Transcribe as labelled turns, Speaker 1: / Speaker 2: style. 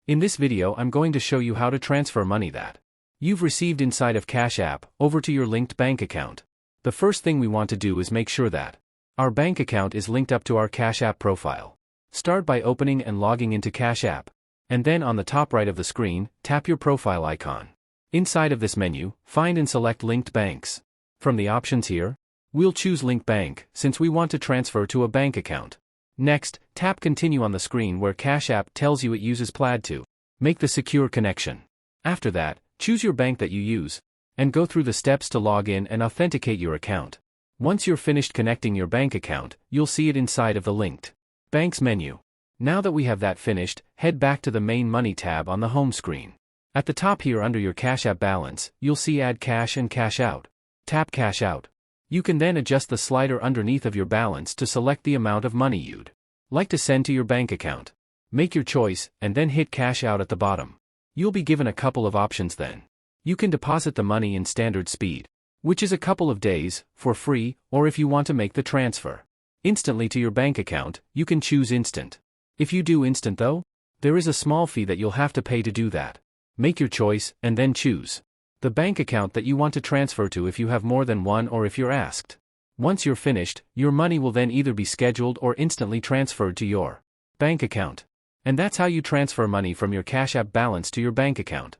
Speaker 1: In this video I'm going to show you how to transfer money that you've received inside of Cash App over to your linked bank account. The first thing we want to do is make sure that our bank account is linked up to our Cash App profile. Start by opening and logging into Cash App, and then on the top right of the screen, tap your profile icon. Inside of this menu, find and select Linked Banks. From the options here, we'll choose Link Bank since we want to transfer to a bank account. Next, tap Continue on the screen where Cash App tells you it uses Plaid to make the secure connection. After that, choose your bank that you use, and go through the steps to log in and authenticate your account. Once you're finished connecting your bank account, you'll see it inside of the Linked Banks menu. Now that we have that finished, head back to the Main Money tab on the home screen. At the top here under your Cash App balance, you'll see Add Cash and Cash Out. Tap Cash Out. You can then adjust the slider underneath of your balance to select the amount of money you'd like to send to your bank account. Make your choice, and then hit Cash Out at the bottom. You'll be given a couple of options then. You can deposit the money in standard speed, which is a couple of days, for free, or if you want to make the transfer instantly to your bank account, you can choose Instant. If you do Instant though, there is a small fee that you'll have to pay to do that. Make your choice, and then choose the bank account that you want to transfer to if you have more than one or if you're asked. Once you're finished, your money will then either be scheduled or instantly transferred to your bank account. And that's how you transfer money from your Cash App balance to your bank account.